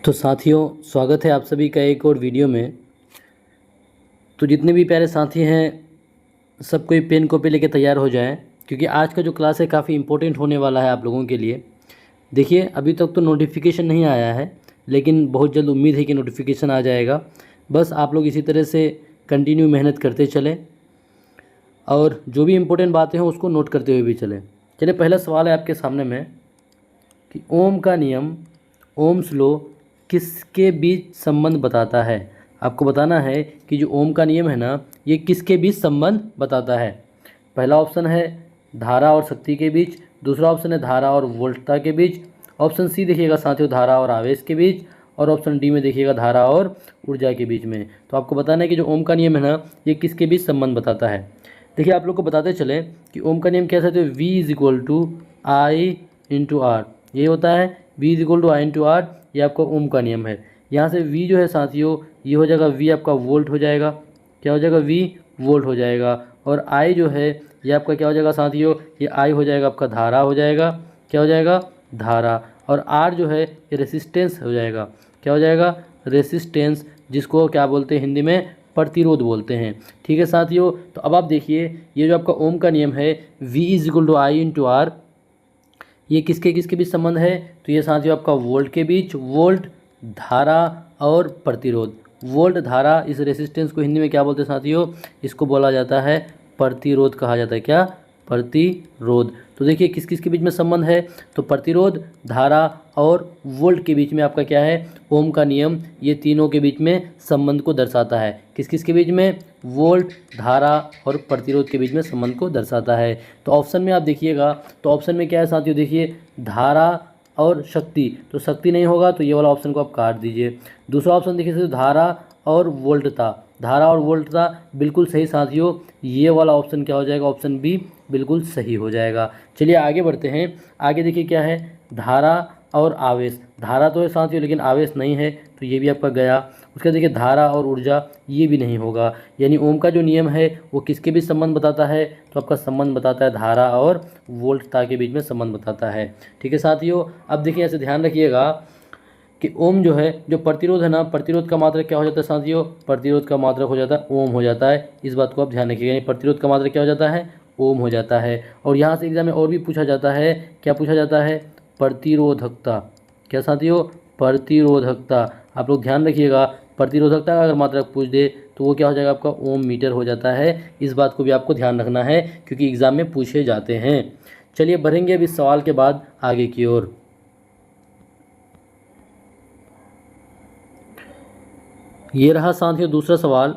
तो साथियों, स्वागत है आप सभी का एक और वीडियो में। तो जितने भी प्यारे साथी हैं, सब कोई पेन कॉपी लेके तैयार हो जाएं, क्योंकि आज का जो क्लास है काफ़ी इम्पोर्टेंट होने वाला है आप लोगों के लिए। देखिए, अभी तक तो नोटिफिकेशन नहीं आया है, लेकिन बहुत जल्द उम्मीद है कि नोटिफिकेशन आ जाएगा। बस आप लोग इसी तरह से कंटिन्यू मेहनत करते चलें और जो भी इम्पोर्टेंट बातें हैं उसको नोट करते हुए भी चलें। चलिए, पहला सवाल है आपके सामने में कि ओम का नियम, ओम्स लॉ किसके बीच संबंध बताता है। आपको बताना है कि जो ओम का नियम है ना, ये किसके बीच संबंध बताता है। पहला ऑप्शन है धारा और शक्ति के बीच, दूसरा ऑप्शन है धारा और वोल्टता के बीच, ऑप्शन सी देखिएगा साथियों धारा और आवेश के बीच, और ऑप्शन डी में देखिएगा धारा और ऊर्जा के बीच में। तो आपको बताना है कि जो ओम का नियम है ना, ये किसके बीच संबंध बताता है। देखिए, आप लोग को बताते चले कि ओम का नियम क्या है साथियों, V is equal to I into R. ये होता है V is equal to I into R. ये आपका ओम का नियम है। यहाँ से V जो है साथियों, ये हो जाएगा V आपका वोल्ट हो जाएगा। क्या हो जाएगा? V वोल्ट हो जाएगा। और I जो है ये आपका क्या हो जाएगा साथियों, ये I हो जाएगा आपका धारा हो जाएगा। क्या हो जाएगा? धारा। और R जो है ये रेसिस्टेंस हो जाएगा। क्या हो जाएगा? रेसिस्टेंस, जिसको क्या बोलते हैं हिंदी में? प्रतिरोध बोलते हैं। ठीक है साथियों, तो अब आप देखिए, ये जो आपका ओम का नियम है V is equal to I into R, ये किसके किसके बीच संबंध है? तो ये साथियों आपका वोल्ट के बीच, वोल्ट, धारा और प्रतिरोध। वोल्ट, धारा, इस रेसिस्टेंस को हिंदी में क्या बोलते हैं साथियों? इसको बोला जाता है प्रतिरोध, कहा जाता है। क्या? प्रतिरोध। तो देखिए किस किस के बीच में संबंध है, तो प्रतिरोध, धारा और वोल्ट के बीच में आपका क्या है? ओम का नियम ये तीनों के बीच में संबंध को दर्शाता है। किस किस के बीच में? वोल्ट, धारा और प्रतिरोध के बीच में संबंध को दर्शाता है। तो ऑप्शन में आप देखिएगा, तो ऑप्शन में क्या है साथियों, देखिए धारा और शक्ति, तो शक्ति नहीं होगा, तो ये वाला ऑप्शन को आप काट दीजिए। दूसरा ऑप्शन देखिए साथियों, धारा और वोल्टता, धारा और वोल्टता बिल्कुल सही साथियों, ये वाला ऑप्शन क्या हो जाएगा? ऑप्शन बी बिल्कुल सही हो जाएगा। चलिए आगे बढ़ते हैं। आगे देखिए क्या है, धारा और आवेश। धारा तो है साथियों, लेकिन आवेश नहीं है, तो ये भी आपका गया। उसके देखिए धारा और ऊर्जा, ये भी नहीं होगा। यानी ओम का जो नियम है वो किसके बीच संबंध बताता है? तो आपका संबंध बताता है धारा और वोल्टता के बीच में संबंध बताता है। ठीक है साथियों, अब देखिए ऐसे ध्यान रखिएगा कि ओम जो है, जो प्रतिरोध है ना, प्रतिरोध का मात्रक क्या हो जाता है साथियों? प्रतिरोध का मात्रक हो जाता है ओम हो जाता है। इस बात को आप ध्यान रखिएगा, यानी प्रतिरोध का मात्रक क्या हो जाता है? ओम हो जाता है। और यहाँ से एग्जाम में और भी पूछा जाता है, क्या पूछा जाता है? प्रतिरोधकता। क्या साथियों? प्रतिरोधकता। आप लोग ध्यान रखिएगा, प्रतिरोधकता का अगर मात्रक पूछ दे तो वो क्या हो जाएगा? आपका ओम मीटर हो जाता है। इस बात को भी आपको ध्यान रखना है, क्योंकि एग्जाम में पूछे जाते हैं। चलिए बढ़ेंगे अब इस सवाल के बाद आगे की ओर। ये रहा साथियों दूसरा सवाल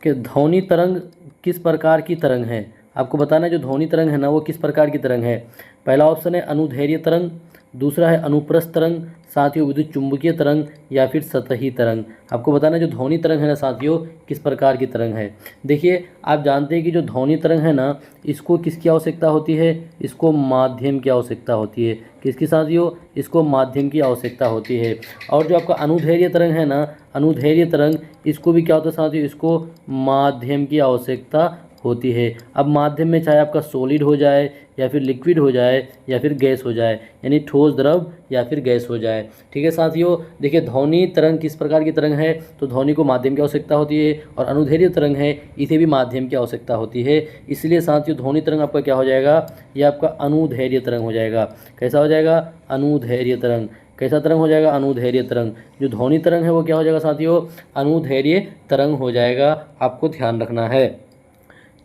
कि ध्वनि तरंग किस प्रकार की तरंग है। आपको बताना है जो ध्वनि तरंग है ना, वो किस प्रकार की तरंग है। पहला ऑप्शन है अनुदैर्ध्य तरंग, दूसरा है अनुप्रस्थ तरंग, साथियों विद्युत चुंबकीय तरंग, या फिर सतही तरंग। आपको बताना है जो ध्वनि तरंग है ना साथियों, किस प्रकार की तरंग है। देखिए, आप जानते हैं कि जो ध्वनि तरंग है ना, इसको किसकी आवश्यकता होती है? इसको माध्यम की आवश्यकता होती है। किसकी साथियों? इसको माध्यम की आवश्यकता होती है। और जो आपका अनुदैर्ध्य तरंग है ना, अनुदैर्ध्य तरंग, इसको भी क्या होता है साथियों? इसको माध्यम की आवश्यकता होती है। अब माध्यम में चाहे आपका सॉलिड हो जाए, या फिर लिक्विड हो जाए, या फिर गैस हो जाए, यानी ठोस, द्रव या फिर गैस हो जाए। ठीक है साथियों, देखिए ध्वनि तरंग किस प्रकार की तरंग है, तो ध्वनि को माध्यम की आवश्यकता होती है। और अनुदैर्ध्य तरंग है, इसे भी माध्यम की आवश्यकता होती है। इसलिए साथियों ध्वनि तरंग आपका क्या हो जाएगा? ये आपका अनुदैर्ध्य तरंग हो जाएगा। कैसा हो जाएगा? अनुदैर्ध्य तरंग। कैसा तरंग हो जाएगा? अनुदैर्ध्य तरंग। जो ध्वनि तरंग है वो क्या हो जाएगा साथियों? अनुदैर्ध्य तरंग हो जाएगा। आपको ध्यान रखना है।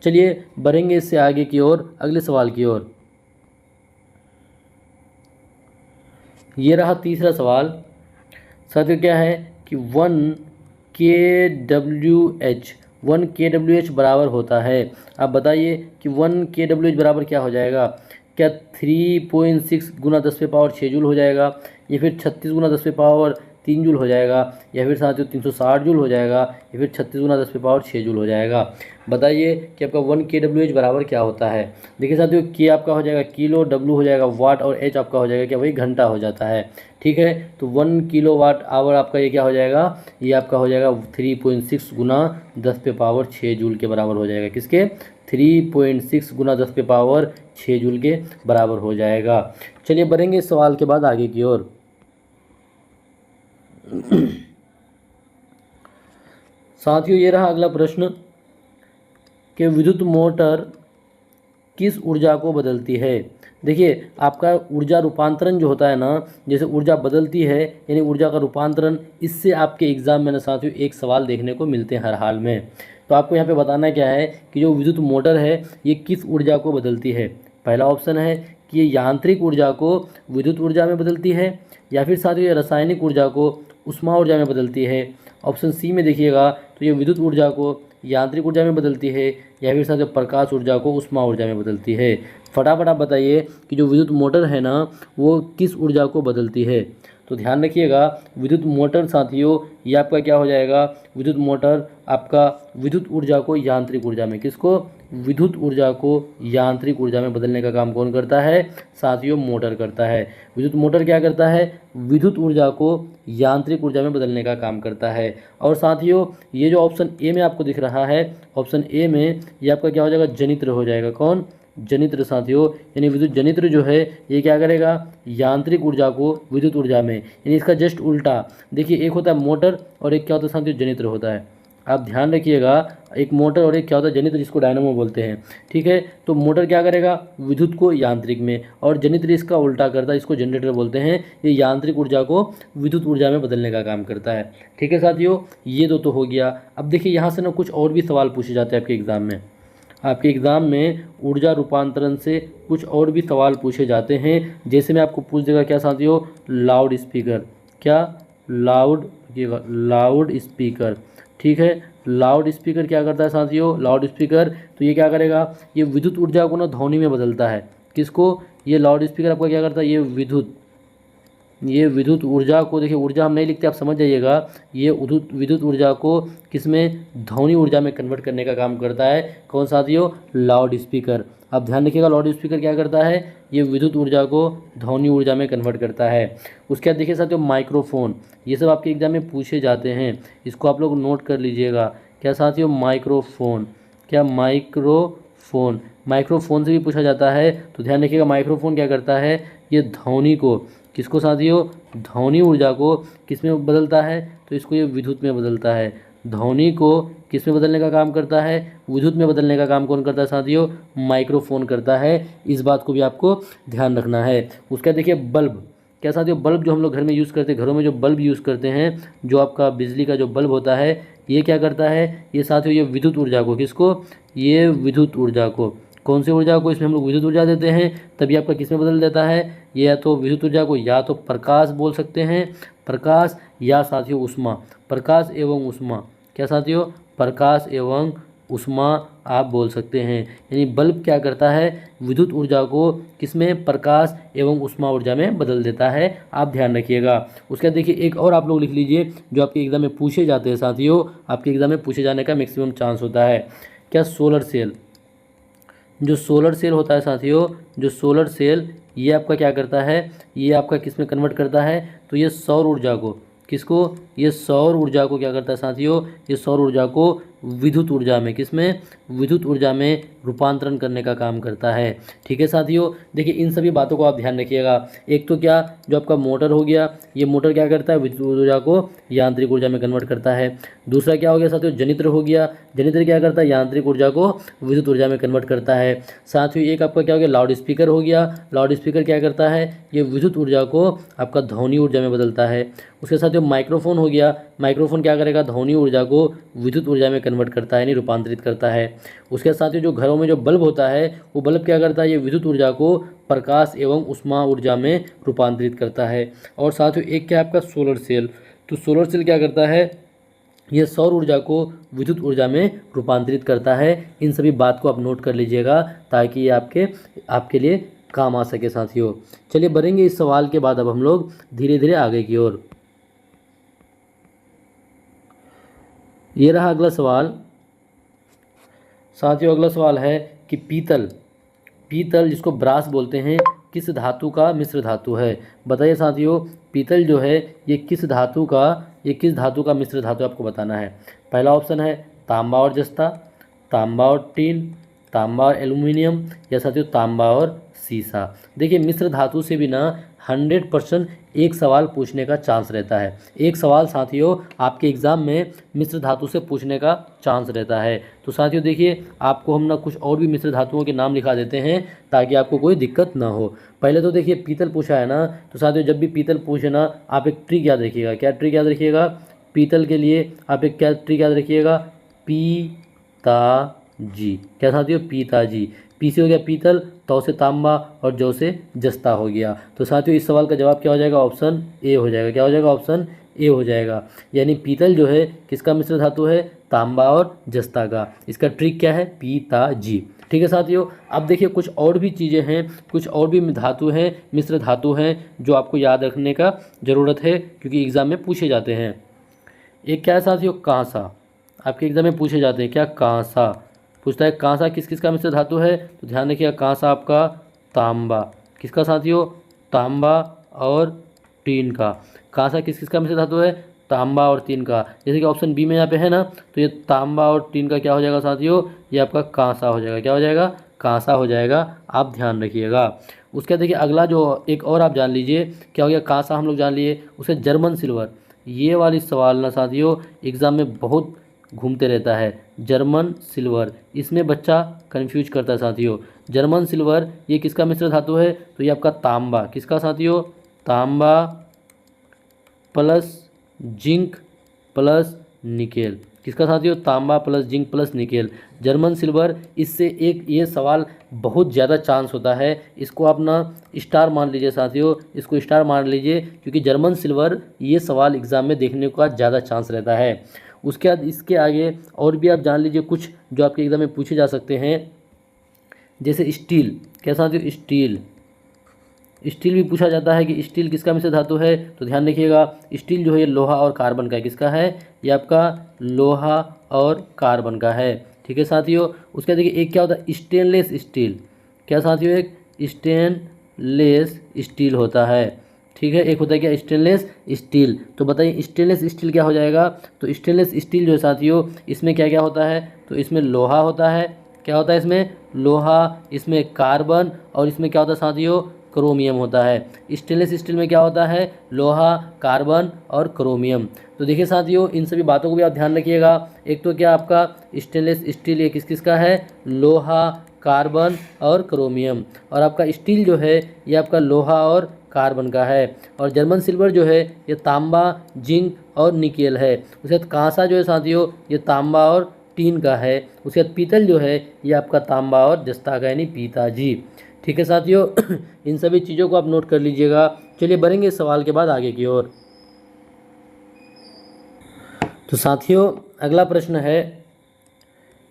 चलिए बढ़ेंगे इससे आगे की ओर, अगले सवाल की ओर। ये रहा तीसरा सवाल साथियों, क्या है कि 1 kWh बराबर होता है। आप बताइए कि 1 kWh बराबर क्या हो जाएगा? क्या 3.6 गुना 10⁻6 जूल हो जाएगा, या फिर 36 गुना 10⁻3 जूल हो जाएगा, या फिर साथियों 360 जूल हो जाएगा, या फिर 36 गुना 10⁻6 जूल हो जाएगा। बताइए कि आपका 1 kWh बराबर क्या होता है। देखिए साथियों, के आपका हो जाएगा किलो, डब्ल्यू हो जाएगा वाट, और एच आपका हो जाएगा क्या? वही घंटा हो जाता है। ठीक है, तो 1 किलोवाट आवर आपका ये क्या हो जाएगा? ये आपका हो जाएगा 3.6 गुना 10⁻6 जूल के बराबर हो जाएगा। किसके? 3.6 गुना 10⁻6 जूल के बराबर हो जाएगा। चलिए बढ़ेंगे इस सवाल के बाद आगे की ओर। साथियों ये रहा अगला प्रश्न कि विद्युत मोटर किस ऊर्जा को बदलती है। देखिए आपका ऊर्जा रूपांतरण जो होता है ना, जैसे ऊर्जा बदलती है यानी ऊर्जा का रूपांतरण, इससे आपके एग्जाम में ना साथियों एक सवाल देखने को मिलते हैं हर हाल में। तो आपको यहाँ पे बताना क्या है कि जो विद्युत मोटर है ये किस ऊर्जा को बदलती है। पहला ऑप्शन है कि ये यांत्रिक ऊर्जा को विद्युत ऊर्जा में बदलती है, या फिर साथियों ये रासायनिक ऊर्जा को ऊष्मा ऊर्जा में बदलती है। ऑप्शन सी में देखिएगा तो ये विद्युत ऊर्जा को यांत्रिक ऊर्जा में बदलती है, या फिर साथियों प्रकाश ऊर्जा को ऊष्मा ऊर्जा में बदलती है। फटाफट आप बताइए कि जो विद्युत मोटर है ना वो किस ऊर्जा को बदलती है। तो ध्यान रखिएगा विद्युत मोटर साथियों ये आपका क्या हो जाएगा, विद्युत मोटर आपका विद्युत ऊर्जा को यांत्रिक ऊर्जा में, किसको, विद्युत ऊर्जा को यांत्रिक ऊर्जा में बदलने का काम कौन करता है साथियों, मोटर करता है। विद्युत मोटर क्या करता है, विद्युत ऊर्जा को यांत्रिक ऊर्जा में बदलने का काम करता है। और साथियों ये जो ऑप्शन ए में आपको दिख रहा है, ऑप्शन ए में ये आपका क्या हो जाएगा, जनित्र हो जाएगा। कौन, जनित्र साथियों, यानी विद्युत जनित्र जो है ये क्या करेगा, यांत्रिक ऊर्जा को विद्युत ऊर्जा में, यानी इसका जस्ट उल्टा। देखिए एक होता है मोटर और एक क्या होता है साथियों, जनित्र होता है। आप ध्यान रखिएगा, एक मोटर और एक क्या होता है जनित्र, जिसको डायनामो बोलते हैं। ठीक है, तो मोटर क्या करेगा, विद्युत को यांत्रिक में, और जनित्र इसका उल्टा करता है, इसको जनरेटर बोलते हैं। ये यांत्रिक ऊर्जा को विद्युत ऊर्जा में बदलने का काम करता है। ठीक है साथियों, ये तो हो गया। अब देखिए यहाँ से ना कुछ और भी सवाल पूछे जाते हैं आपके एग्ज़ाम में। आपके एग्ज़ाम में ऊर्जा रूपांतरण से कुछ और भी सवाल पूछे जाते हैं। जैसे मैं आपको पूछ देगा क्या साथियों, लाउड स्पीकर, क्या, लाउड स्पीकर। ठीक है, लाउड स्पीकर क्या करता है साथियों, लाउड स्पीकर तो ये क्या करेगा, ये विद्युत ऊर्जा को ना ध्वनि में बदलता है। किसको, ये लाउड स्पीकर आपका क्या करता है, ये विद्युत ऊर्जा को, देखिए ऊर्जा हम नहीं लिखते, आप समझ जाइएगा, ये विद्युत ऊर्जा को किसमें, ध्वनि ऊर्जा में कन्वर्ट करने का काम करता है। कौन साथियों, लाउड स्पीकर। अब ध्यान रखिएगा लाउड स्पीकर क्या करता है, ये विद्युत ऊर्जा को ध्वनि ऊर्जा में कन्वर्ट करता है। उसके बाद देखिए साथियों माइक्रोफोन, ये सब आपके एग्जाम में पूछे जाते हैं, इसको आप लोग नोट कर लीजिएगा। क्या साथियों, माइक्रोफोन, क्या, माइक्रोफोन से भी पूछा जाता है। तो ध्यान रखिएगा माइक्रोफोन क्या करता है, ये ध्वनि को, किसको साथियों, ध्वनि ऊर्जा को किस में बदलता है, तो इसको ये विद्युत में बदलता है। ध्वनि को किस में बदलने का काम करता है, विद्युत में बदलने का काम कौन करता है साथियों, माइक्रोफोन करता है। इस बात को भी आपको ध्यान रखना है। उसका देखिए बल्ब, क्या साथियों, बल्ब जो हम लोग घर में यूज़ करते हैं, घरों में जो बल्ब यूज़ करते हैं, जो आपका बिजली का जो बल्ब होता है, ये क्या करता है, ये साथियों ये विद्युत ऊर्जा को, किसको, ये विद्युत ऊर्जा को, कौन सी ऊर्जा को, इसमें हम लोग विद्युत ऊर्जा देते हैं, तभी आपका किस में बदल देता है, ये या तो विद्युत ऊर्जा को या तो प्रकाश बोल सकते हैं, प्रकाश, या साथियों ऊष्मा, प्रकाश एवं ऊष्मा। क्या साथियों, प्रकाश एवं ऊष्मा आप बोल सकते हैं। यानी बल्ब क्या करता है, विद्युत ऊर्जा को किसमें, प्रकाश एवं ऊष्मा ऊर्जा में बदल देता है। आप ध्यान रखिएगा। उसके बाद देखिए एक और आप लोग लिख लीजिए जो आपके एग्जाम में पूछे जाते हैं साथियों, आपके एग्जाम में पूछे जाने का मैक्सिमम चांस होता है। क्या, सोलर सेल। जो सोलर सेल होता है साथियों, जो सोलर सेल ये आपका क्या करता है, ये आपका किस में कन्वर्ट करता है, तो ये सौर ऊर्जा को, किसको, ये सौर ऊर्जा को क्या करता है साथियों, ये सौर ऊर्जा को विद्युत ऊर्जा में, किसमें, विद्युत ऊर्जा में रूपांतरण करने का काम करता है। ठीक है साथियों, देखिए इन सभी बातों को आप ध्यान रखिएगा। एक तो क्या, जो आपका मोटर हो गया, ये मोटर क्या करता है, विद्युत ऊर्जा को यांत्रिक ऊर्जा में कन्वर्ट करता है। दूसरा क्या हो गया साथियों, जनित्र हो गया, जनित्र क्या करता है, यांत्रिक ऊर्जा को विद्युत ऊर्जा में कन्वर्ट करता है। साथ ही एक आपका क्या हो गया, लाउड स्पीकर हो गया, लाउड स्पीकर क्या करता है, ये विद्युत ऊर्जा को आपका ध्वनि ऊर्जा में बदलता है। उसके साथ जो माइक्रोफोन हो गया, माइक्रोफोन क्या करेगा, ध्वनि ऊर्जा को विद्युत ऊर्जा में कन्वर्ट करता है, यानी रूपांतरित करता है। उसके साथ ही जो घरों में जो बल्ब होता है, वो बल्ब क्या करता है, ये विद्युत ऊर्जा को प्रकाश एवं ऊष्मा ऊर्जा में रूपांतरित करता है। और साथ ही एक क्या आपका सोलर सेल, तो सोलर सेल क्या करता है, ये सौर ऊर्जा को विद्युत ऊर्जा में रूपांतरित करता है। इन सभी बात को आप नोट कर लीजिएगा ताकि ये आपके लिए काम आ सके साथियों। चलिए बढ़ेंगे इस सवाल के बाद अब हम लोग धीरे धीरे आगे की ओर। ये रहा अगला सवाल साथियों। अगला सवाल है कि पीतल जिसको ब्रास बोलते हैं, किस धातु का मिश्र धातु है। बताइए साथियों, पीतल जो है ये किस धातु का मिश्र धातु आपको बताना है। पहला ऑप्शन है तांबा और जस्ता, तांबा और टीन, तांबा और एल्यूमिनियम, या साथियों तांबा और सीसा। देखिए मिश्र धातु से भी ना 100% एक सवाल पूछने का चांस रहता है। एक सवाल साथियों आपके एग्ज़ाम में मिश्र धातु से पूछने का चांस रहता है। तो साथियों देखिए, आपको हम ना कुछ और भी मिश्र धातुओं के नाम लिखा देते हैं ताकि आपको कोई दिक्कत ना हो। पहले तो देखिए पीतल पूछा है ना, तो साथियों जब भी पीतल पूछे ना, आप एक ट्रिक याद रखिएगा। क्या ट्रिक याद रखिएगा? पीतल के लिए आप एक क्या ट्रिक याद रखिएगा? पीताजी। क्या साथियों? पीताजी। पी से हो गया पीतल, तौ से तांबा और जौ से जस्ता हो गया। तो साथियों इस सवाल का जवाब क्या हो जाएगा? ऑप्शन ए हो जाएगा। क्या हो जाएगा? ऑप्शन ए हो जाएगा। यानी पीतल जो है किसका मिश्र धातु है? तांबा और जस्ता का। इसका ट्रिक क्या है? पीताजी। ठीक है साथियों, अब देखिए कुछ और भी चीज़ें हैं, कुछ और भी धातु हैं, मिश्र धातु हैं जो आपको याद रखने का ज़रूरत है क्योंकि एग्ज़ाम में पूछे जाते हैं। एक क्या है साथियों? कांसा। आपके एग्ज़ाम में पूछे जाते हैं। क्या? कांसा पूछता है। कांसा किस किस का मिश्र धातु है? तो ध्यान रखिएगा, कांसा आपका तांबा। किसका साथियों? तांबा और टीन का। कांसा किस किस का मिश्र धातु है? तांबा और टीन का। जैसे कि ऑप्शन बी में यहाँ पे है ना, तो ये तांबा और टीन का क्या हो जाएगा साथियों? ये आपका कांसा हो जाएगा। क्या हो जाएगा? कांसा हो जाएगा। आप ध्यान रखिएगा। उसके बाद देखिए अगला जो एक और आप जान लीजिए, क्या हो गया? कांसा हम लोग जान लिए, उसे जर्मन सिल्वर। ये वाली सवाल ना साथियों एग्ज़ाम में बहुत घूमते रहता है। जर्मन सिल्वर, इसमें बच्चा कंफ्यूज करता है साथियों। जर्मन सिल्वर ये किसका मिश्र धातु है? तो ये आपका तांबा। किसका साथियों? तांबा प्लस जिंक प्लस निकेल। किसका साथियों? तांबा plus zinc plus nickel. German silver, इससे एक ये सवाल बहुत ज़्यादा चांस होता है। इसको आप ना स्टार मान लीजिए साथियों, इसको स्टार मान लीजिए क्योंकि जर्मन सिल्वर ये सवाल एग्ज़ाम में देखने का ज़्यादा चांस रहता है। उसके बाद इसके आगे और भी आप जान लीजिए कुछ जो आपके एग्ज़ाम में पूछे जा सकते हैं, जैसे स्टील। क्या साथियों? स्टील। स्टील भी पूछा जाता है कि स्टील किसका मिश्र धातु है? तो ध्यान रखिएगा, स्टील जो है ये लोहा और कार्बन का है। किसका है? ये आपका लोहा और कार्बन का है। ठीक है साथियों। उसके बाद देखिए एक क्या होता है? Stainless steel. क्या साथियों? एक स्टेनलेस स्टील होता है। ठीक है, एक होता है क्या? Stainless steel. तो बताइए स्टेनलेस स्टील क्या हो जाएगा? तो स्टेनलेस स्टील जो है साथियों इसमें क्या क्या होता है? तो इसमें लोहा होता है। क्या होता है इसमें? लोहा। इसमें कार्बन और इसमें क्या होता है साथियों? क्रोमियम होता है। स्टेनलेस स्टील में क्या होता है? लोहा, कार्बन और क्रोमियम। तो देखिए साथियों इन सभी बातों को भी आप ध्यान रखिएगा। एक तो क्या आपका स्टेनलेस स्टील ये किस किस का है? लोहा, कार्बन और क्रोमियम। और आपका स्टील जो है ये आपका लोहा और कार्बन का है। और जर्मन सिल्वर जो है ये तांबा, जिंक और निकेल है। उसके बाद कांसा जो है साथियों ये तांबा और टीन का है। उसके बाद पीतल जो है ये आपका तांबा और जस्ता का यानी पीताजी। ठीक है साथियों इन सभी चीज़ों को आप नोट कर लीजिएगा। चलिए बढ़ेंगे सवाल के बाद आगे की ओर। तो साथियों अगला प्रश्न है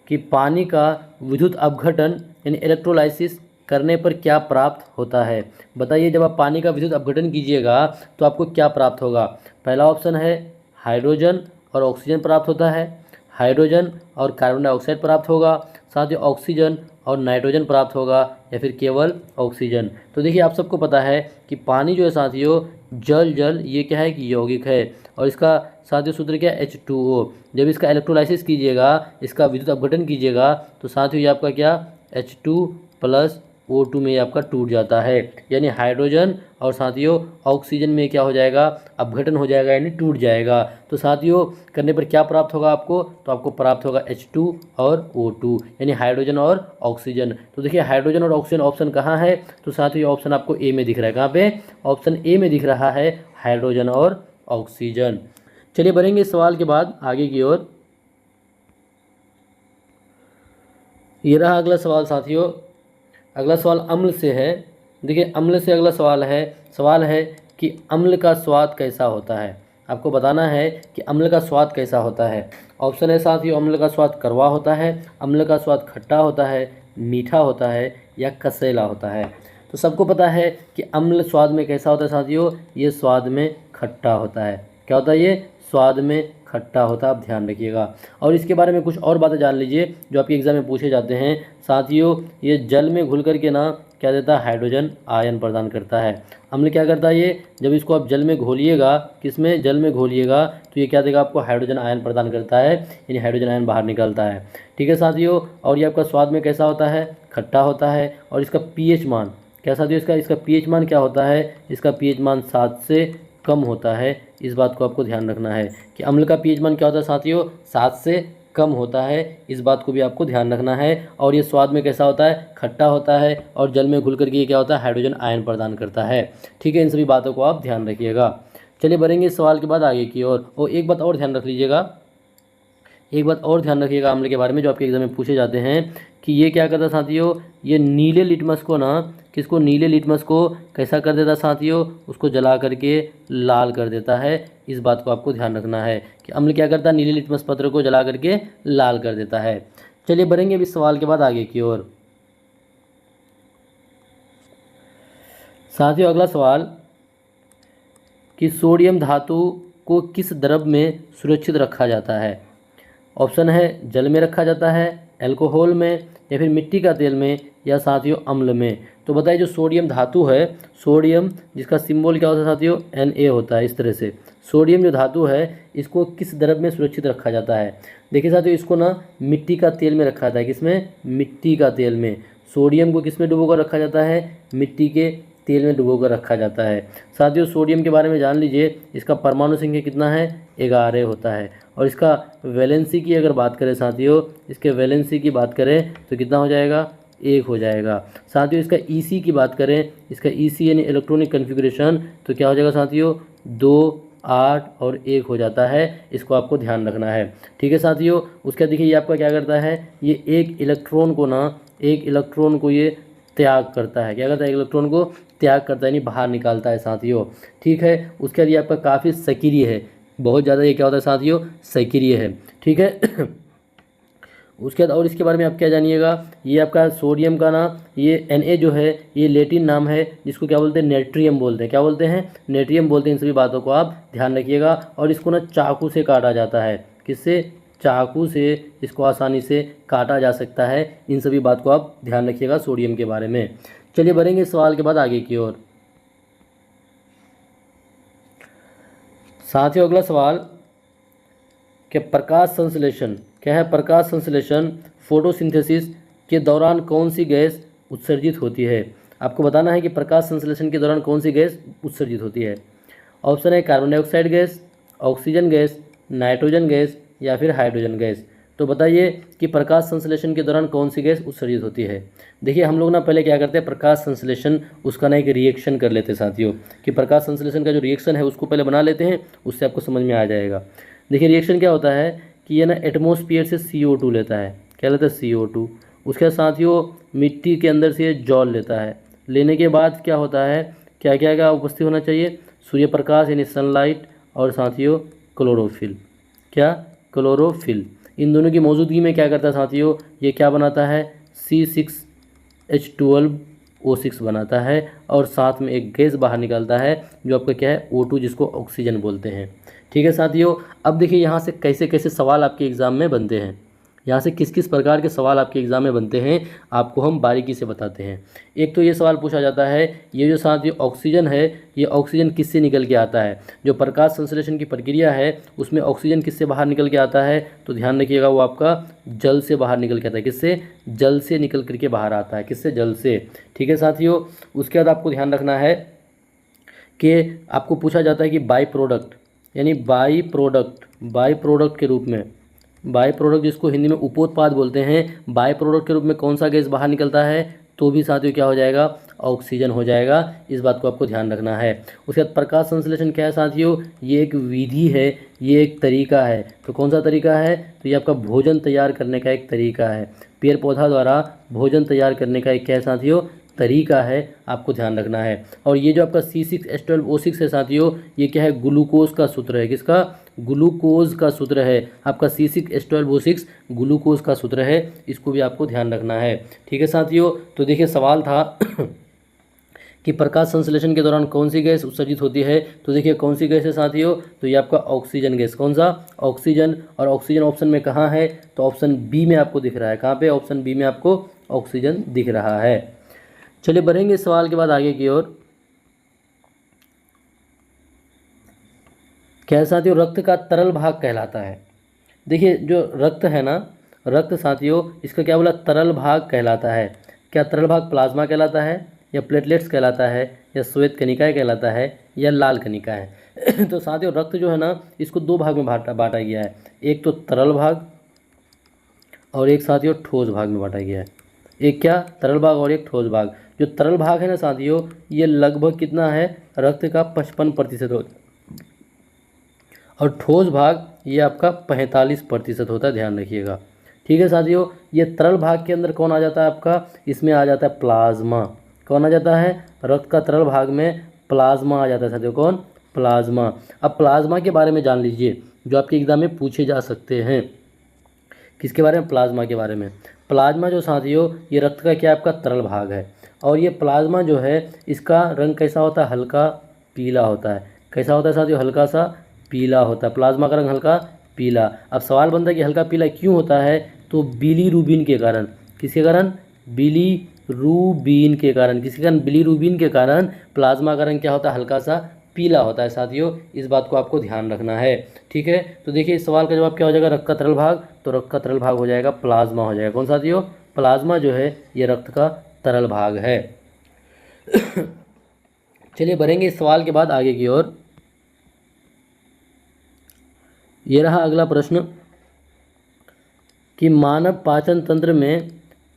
कि पानी का विद्युत अपघटन यानी इलेक्ट्रोलाइसिस करने पर क्या प्राप्त होता है? बताइए जब आप पानी का विद्युत अपघटन कीजिएगा तो आपको क्या प्राप्त होगा? पहला ऑप्शन है हाइड्रोजन और ऑक्सीजन प्राप्त होता है। हाइड्रोजन और कार्बन डाइऑक्साइड प्राप्त होगा। साथ ही ऑक्सीजन और नाइट्रोजन प्राप्त होगा या फिर केवल ऑक्सीजन। तो देखिए आप सबको पता है कि पानी जो है साथियों जल ये क्या है कि यौगिक है और इसका साथियों सूत्र क्या है? H2O। जब इसका इलेक्ट्रोलाइसिस कीजिएगा, इसका विद्युत अपघटन कीजिएगा तो साथियों ये आपका क्या H2 + O2 में ये आपका टूट जाता है। यानी हाइड्रोजन और साथियों ऑक्सीजन में क्या हो जाएगा? अपघटन हो जाएगा यानी टूट जाएगा। तो साथियों करने पर क्या प्राप्त होगा आपको? तो आपको प्राप्त होगा H2 और O2 यानी हाइड्रोजन और ऑक्सीजन। तो देखिए हाइड्रोजन और ऑक्सीजन ऑप्शन कहाँ है? तो साथियों ये ऑप्शन आपको ए में दिख रहा है। कहाँ पे? ऑप्शन ए में दिख रहा है, हाइड्रोजन और ऑक्सीजन। चलिए बढ़ेंगे इस सवाल के बाद आगे की ओर। ये रहा अगला सवाल साथियों। अगला सवाल अम्ल से है। देखिए अम्ल से अगला सवाल है कि अम्ल का स्वाद कैसा होता है? आपको बताना है कि अम्ल का स्वाद कैसा होता है। ऑप्शन है साथियों अम्ल का स्वाद कड़वा होता है, अम्ल का स्वाद खट्टा होता है, मीठा होता है या कसैला होता है। तो सबको पता है कि अम्ल स्वाद में कैसा होता है साथियों? ये स्वाद में खट्टा होता है। क्या होता है? ये स्वाद में खट्टा होता है। आप ध्यान रखिएगा। और इसके बारे में कुछ और बातें जान लीजिए जो आपके एग्जाम में पूछे जाते हैं। साथियों ये जल में घुल करके ना क्या देता है? हाइड्रोजन आयन प्रदान करता है। अम्ल क्या करता है? ये जब इसको आप जल में घोलिएगा, किसमें? जल में घोलिएगा तो ये क्या देगा आपको? हाइड्रोजन आयन प्रदान करता है यानी हाइड्रोजन आयन बाहर निकलता है। ठीक है साथियों। और ये आपका स्वाद में कैसा होता है? खट्टा होता है। और इसका पीएच मान क्या साथियों, इसका पीएच मान क्या होता है, इसका पीएच मान 7 से कम होता है। इस बात को आपको ध्यान रखना है कि अम्ल का पीएच मान क्या होता है साथियों, 7 से कम होता है। इस बात को भी आपको ध्यान रखना है। और ये स्वाद में कैसा होता है, खट्टा होता है, और जल में घुल करके ये क्या होता है, हाइड्रोजन आयन प्रदान करता है। ठीक है, इन सभी बातों को आप ध्यान रखिएगा। चलिए बढ़ेंगे इस सवाल के बाद आगे की ओर। और एक बात और ध्यान रख लीजिएगा, एक बात और ध्यान रखिएगा अम्ल के बारे में जो आपके एग्जाम में पूछे जाते हैं कि ये क्या करता है साथियों, ये नीले लिटमस को ना, किसको, नीले लिटमस को कैसा कर देता है साथियों, उसको जला करके लाल कर देता है। इस बात को आपको ध्यान रखना है कि अम्ल क्या करता है, नीले लिटमस पत्र को जला करके लाल कर देता है। चलिए बढ़ेंगे अब इस सवाल के बाद आगे की ओर। साथियों अगला सवाल कि सोडियम धातु को किस द्रव में सुरक्षित रखा जाता है। ऑप्शन है जल में रखा जाता है, अल्कोहल में, या फिर मिट्टी का तेल में, या साथियों अम्ल में। तो बताइए जो सोडियम धातु है, सोडियम जिसका सिंबल क्या होता है साथियों, Na होता है। इस तरह से सोडियम जो धातु है इसको किस द्रव में सुरक्षित रखा जाता है। देखिए साथियों इसको ना मिट्टी का तेल में रखा जाता है। किसमें, मिट्टी का तेल में। सोडियम को किस में डुबोकर रखा जाता है, मिट्टी के तेल में डुबोकर रखा जाता है। साथियों सोडियम के बारे में जान लीजिए, इसका परमाणु संख्या कितना है, 11 होता है। और इसका वैलेंसी की अगर बात करें साथियों, इसके वैलेंसी की बात करें तो कितना हो जाएगा, 1 हो जाएगा। साथियों इसका ईसी की बात करें, इसका ईसी यानी इलेक्ट्रॉनिक कन्फिग्रेशन, तो क्या हो जाएगा साथियों, 2, 8 और 1 हो जाता है। इसको आपको ध्यान रखना है। ठीक है साथियों, उसके देखिए ये आपका क्या करता है, ये एक इलेक्ट्रॉन को ये त्याग करता है। क्या करता है, इलेक्ट्रॉन को त्याग करता है, यानी बाहर निकालता है साथियों। ठीक है, उसके बाद ये आपका काफ़ी सक्रिय है, बहुत ज़्यादा ये क्या होता है साथियों, सक्रिय है। ठीक है उसके बाद और इसके बारे में आप क्या जानिएगा, ये आपका सोडियम का ना, ये Na जो है ये लैटिन नाम है जिसको क्या बोलते हैं, नेट्रियम बोलते हैं। क्या बोलते हैं, नेट्रियम बोलते हैं। इन सभी बातों को आप ध्यान रखिएगा। और इसको ना चाकू से काटा जाता है। किससे, चाकू से इसको आसानी से काटा जा सकता है। इन सभी बात को आप ध्यान रखिएगा सोडियम के बारे में। चलिए बढ़ेंगे इस सवाल के बाद आगे की ओर। साथियों अगला सवाल कि प्रकाश संश्लेषण क्या है, प्रकाश संश्लेषण फोटोसिंथेसिस के दौरान कौन सी गैस उत्सर्जित होती है। आपको बताना है कि प्रकाश संश्लेषण के दौरान कौन सी गैस उत्सर्जित होती है। ऑप्शन है carbon dioxide gas, oxygen gas, nitrogen gas, या फिर हाइड्रोजन गैस। तो बताइए कि प्रकाश संश्लेषण के दौरान कौन सी गैस उत्सर्जित होती है। देखिए हम लोग ना पहले क्या करते हैं, प्रकाश संश्लेषण उसका ना एक रिएक्शन कर लेते हैं साथियों, कि प्रकाश संश्लेषण का जो रिएक्शन है उसको पहले बना लेते हैं, उससे आपको समझ में आ जाएगा। देखिए रिएक्शन क्या होता है कि ये ना एटमॉस्फेयर से CO2 लेता है। क्या लेता है, CO2। उसके बाद साथियों मिट्टी के अंदर से जल लेता है। लेने के बाद क्या होता है, क्या क्या क्या उपस्थित होना चाहिए, सूर्य प्रकाश यानी सनलाइट, और साथियों क्लोरोफिल। क्या, क्लोरोफिल। इन दोनों की मौजूदगी में क्या करता है साथियों, ये क्या बनाता है, C6H12O6 बनाता है। और साथ में एक गैस बाहर निकलता है जो आपका क्या है, O2, जिसको ऑक्सीजन बोलते हैं। ठीक है साथियों, अब देखिए यहाँ से कैसे कैसे सवाल आपके एग्ज़ाम में बनते हैं, यहाँ से किस किस प्रकार के सवाल आपके एग्ज़ाम में बनते हैं आपको हम बारीकी से बताते हैं। एक तो ये सवाल पूछा जाता है, ये जो साथ ये ऑक्सीजन है, ये ऑक्सीजन किससे निकल के आता है। जो प्रकाश संश्लेषण की प्रक्रिया है उसमें ऑक्सीजन किससे बाहर निकल के आता है, तो ध्यान रखिएगा वो आपका जल से बाहर निकल के आता है। किससे, जल से निकल करके बाहर आता है। किससे, जल से। ठीक है साथियों, उसके बाद आपको ध्यान रखना है कि आपको पूछा जाता है कि बाई प्रोडक्ट यानी बाई प्रोडक्ट के रूप में, बाई प्रोडक्ट जिसको हिंदी में उपोत्पाद बोलते हैं, बाई प्रोडक्ट के रूप में कौन सा गैस बाहर निकलता है, तो भी साथियों क्या हो जाएगा, ऑक्सीजन हो जाएगा। इस बात को आपको ध्यान रखना है। उसके बाद प्रकाश संश्लेषण क्या है साथियों, ये एक विधि है, ये एक तरीका है। तो कौन सा तरीका है, तो ये आपका भोजन तैयार करने का एक तरीका है। पेड़ पौधा द्वारा भोजन तैयार करने का एक क्या है साथियों, तरीका है, आपको ध्यान रखना है। और ये जो आपका C6H12O6 है साथियों, ये क्या है, ग्लूकोज का सूत्र है। किसका, ग्लूकोज का सूत्र है। आपका C6H12O6 ग्लूकोज का सूत्र है, इसको भी आपको ध्यान रखना है। ठीक है साथियों, तो देखिए सवाल था कि प्रकाश संश्लेषण के दौरान कौन सी गैस उत्सर्जित होती है। तो देखिए कौन सी गैस है साथियों, तो ये आपका ऑक्सीजन गैस। कौन सा, ऑक्सीजन। और ऑक्सीजन ऑप्शन में कहाँ है, तो ऑप्शन बी में आपको दिख रहा है। कहाँ पे, ऑप्शन बी में आपको ऑक्सीजन दिख रहा है। चलिए बढ़ेंगे इस सवाल के बाद आगे की ओर। क्या साथियों, रक्त का तरल भाग कहलाता है। देखिए जो रक्त है ना, रक्त साथियों इसका क्या बोला, तरल भाग कहलाता है। क्या तरल भाग प्लाज्मा कहलाता है, या प्लेटलेट्स कहलाता है, या श्वेत कणिकाएं कहलाता है, या लाल कणिकाएं। तो साथियों रक्त जो है ना, इसको दो भाग में बांटा गया है, एक तो तरल भाग और एक साथियों ठोस भाग में बांटा गया है। एक क्या, तरल भाग और एक ठोस भाग। जो तरल भाग है ना साथियों, ये लगभग कितना है, रक्त का 55% होता है, और ठोस भाग ये आपका 45% होता है, ध्यान रखिएगा। ठीक है साथियों, ये तरल भाग के अंदर कौन आ जाता है आपका, इसमें आ जाता है प्लाज्मा। कौन आ जाता है, रक्त का तरल भाग में प्लाज्मा आ जाता है साथियों, कौन, प्लाज्मा। अब प्लाज्मा के बारे में जान लीजिए, जो आपके एग्जाम में पूछे जा सकते हैं। किसके बारे में, प्लाज्मा के बारे में। प्लाज्मा जो साथियों, ये रक्त का क्या, आपका तरल भाग है, और ये प्लाज्मा जो है इसका रंग कैसा होता है, हल्का पीला होता है। कैसा होता है साथियों, हल्का सा पीला होता है, प्लाज्मा का रंग हल्का पीला। अब सवाल बनता है कि हल्का पीला क्यों होता है, तो बिलीरुबिन के कारण। किसके कारण, बिलीरुबिन के कारण। किसके कारण, बिलीरुबिन के कारण प्लाज्मा का रंग क्या होता है, हल्का सा पीला होता है साथियों। इस बात को आपको ध्यान रखना है। ठीक है, तो देखिए इस सवाल का जवाब क्या हो जाएगा, रक्त का तरल भाग, तो रक्त का तरल भाग हो जाएगा प्लाज्मा हो जाएगा। कौन साथियों, प्लाज्मा जो है ये रक्त का तरल भाग है। चलिए बढ़ेंगे इस सवाल के बाद आगे की ओर। ये रहा अगला प्रश्न कि मानव पाचन तंत्र में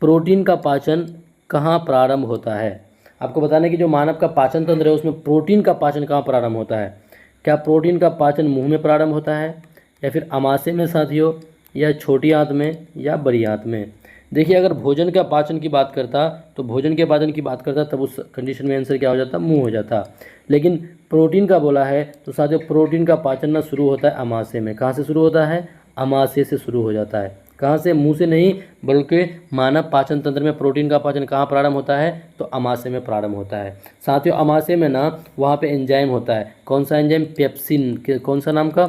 प्रोटीन का पाचन कहाँ प्रारंभ होता है। आपको बताना है कि जो मानव का पाचन तंत्र है उसमें प्रोटीन का पाचन कहाँ प्रारंभ होता है। क्या प्रोटीन का पाचन मुंह में प्रारंभ होता है, या फिर अमाशय में साथियों, या छोटी आंत में, या बड़ी आंत में। देखिए अगर भोजन का पाचन की बात करता, तो भोजन के पाचन की बात करता तब उस कंडीशन में आंसर क्या हो जाता, मुंह हो जाता। लेकिन प्रोटीन का बोला है तो साथियों प्रोटीन का पाचन ना शुरू होता है अमाशय में। कहाँ से शुरू होता है, अमाशय से शुरू हो जाता है। कहाँ से, मुंह से नहीं, बल्कि मानव पाचन तंत्र में प्रोटीन का पाचन कहाँ प्रारंभ होता है, तो अमाशय में प्रारंभ होता है साथियों। अमाशय में ना वहाँ पे एंजाइम होता है। कौन सा एंजाइम, पेप्सिन। कौन सा नाम का,